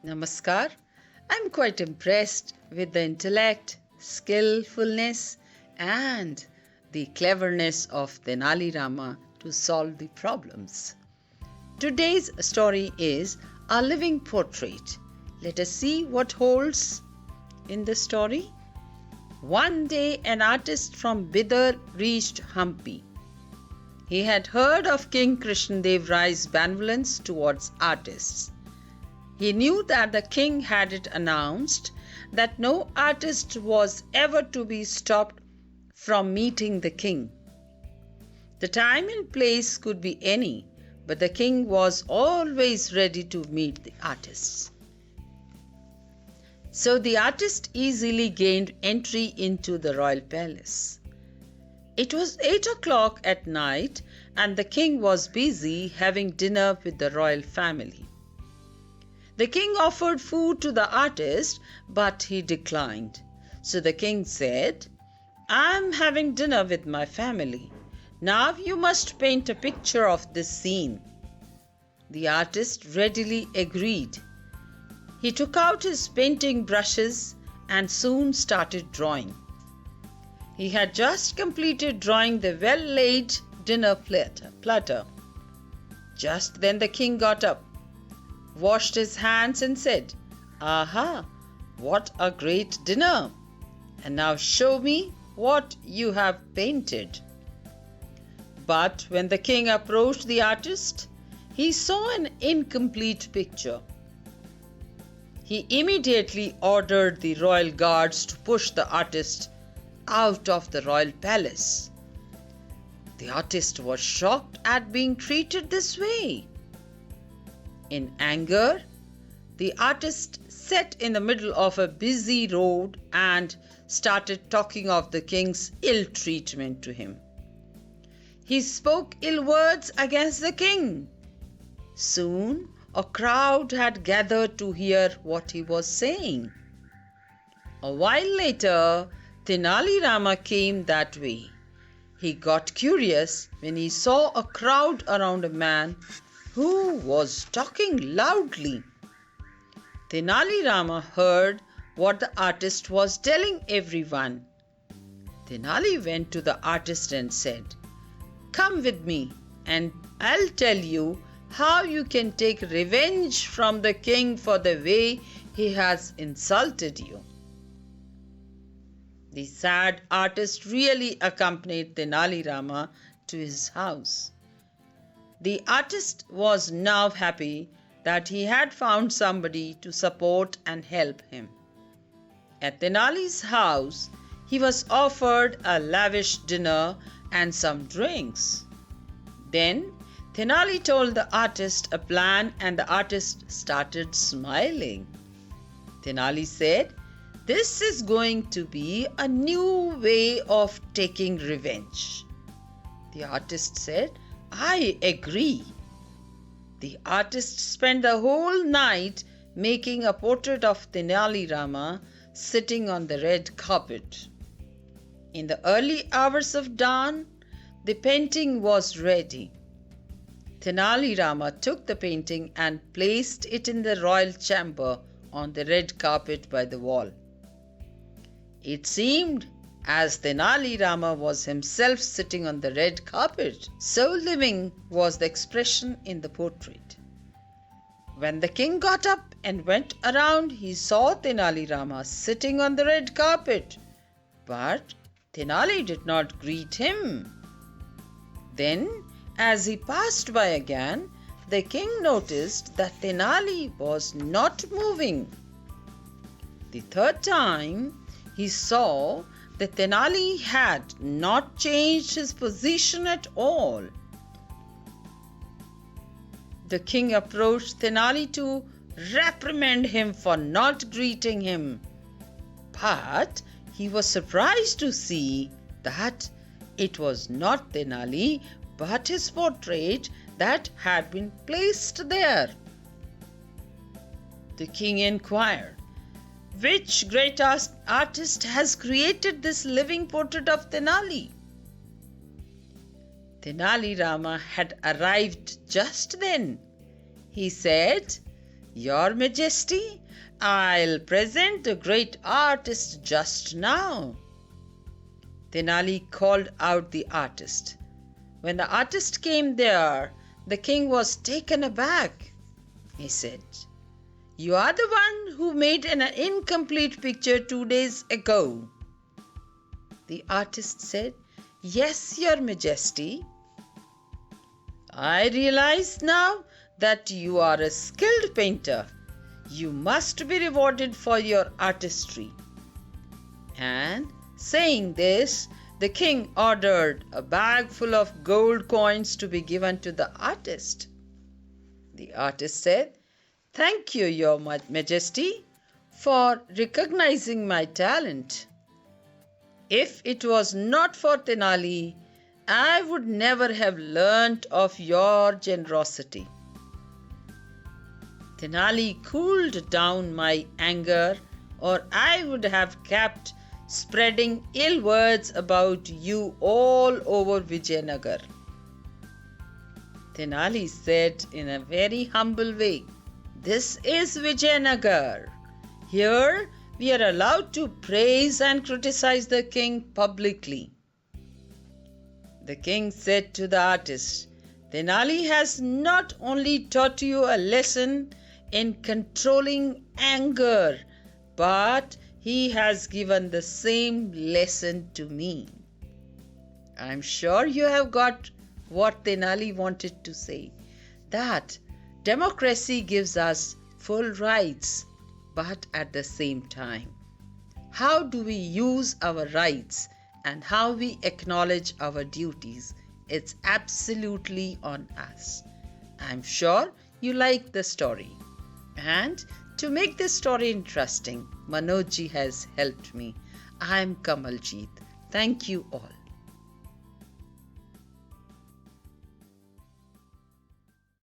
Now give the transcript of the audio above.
Namaskar. I'm quite impressed with the intellect, skillfulness, and the cleverness of Tenali Rama to solve the problems. Today's story is a living portrait. Let us see what holds in the story. One day, an artist from Bidar reached Hampi. He had heard of King Krishnadev Rai's benevolence towards artists. He knew that the king had it announced that no artist was ever to be stopped from meeting the king. The time and place could be any, but the king was always ready to meet the artists. So the artist easily gained entry into the royal palace. It was 8 o'clock at night, and the king was busy having dinner with the royal family. The king offered food to the artist, but he declined. So the king said, "I am having dinner with my family. Now you must paint a picture of this scene." The artist readily agreed. He took out his painting brushes and soon started drawing. He had just completed drawing the well-laid dinner platter. Just then the king got up, washed his hands and said, "Aha, what a great dinner! And now show me what you have painted." But when the king approached the artist, he saw an incomplete picture. He immediately ordered the royal guards to push the artist out of the royal palace. The artist was shocked at being treated this way. In anger, the artist sat in the middle of a busy road and started talking of the king's ill treatment to him. He spoke ill words against the king. Soon, a crowd had gathered to hear what he was saying. A while later, Tenali Rama came that way. He got curious when he saw a crowd around a man who was talking loudly. Tenali Rama heard what the artist was telling everyone. Tenali went to the artist and said, "Come with me and I'll tell you how you can take revenge from the king for the way he has insulted you." The sad artist really accompanied Tenali Rama to his house. The artist was now happy that he had found somebody to support and help him. At Tenali's house, he was offered a lavish dinner and some drinks. Then Tenali told the artist a plan and the artist started smiling. Tenali said, "This is going to be a new way of taking revenge." The artist said, "I agree." The artist spent the whole night making a portrait of Tenali Rama sitting on the red carpet. In the early hours of dawn, the painting was ready. Tenali Rama took the painting and placed it in the royal chamber on the red carpet by the wall. It seemed as Tenali Rama was himself sitting on the red carpet. So living was the expression in the portrait. When the king got up and went around, he saw Tenali Rama sitting on the red carpet, but Tenali did not greet him. Then, as he passed by again, the king noticed that Tenali was not moving. The third time, he saw that Tenali had not changed his position at all. The king approached Tenali to reprimand him for not greeting him. But he was surprised to see that it was not Tenali but his portrait that had been placed there. The king inquired, "Which great artist has created this living portrait of Tenali?" Tenali Rama had arrived just then. He said, Your Majesty, I'll present the great artist just now. Tenali called out the artist. When the artist came there, the king was taken aback. He said, "You are the one who made an incomplete picture 2 days ago." The artist said, "Yes, Your Majesty." "I realize now that you are a skilled painter. You must be rewarded for your artistry." And saying this, the king ordered a bag full of gold coins to be given to the artist. The artist said, "Thank you, Your Majesty, for recognizing my talent. If it was not for Tenali, I would never have learnt of your generosity. Tenali cooled down my anger, or I would have kept spreading ill words about you all over Vijayanagar." Tenali said in a very humble way, "This is Vijayanagar. Here we are allowed to praise and criticize the king publicly." The king said to the artist, "Tenali has not only taught you a lesson in controlling anger, but he has given the same lesson to me." I'm sure you have got what Tenali wanted to say, that democracy gives us full rights, but at the same time, how do we use our rights and how we acknowledge our duties? It's absolutely on us. I'm sure you like the story. And to make this story interesting, Manojji has helped me. I'm Kamaljeet. Thank you all.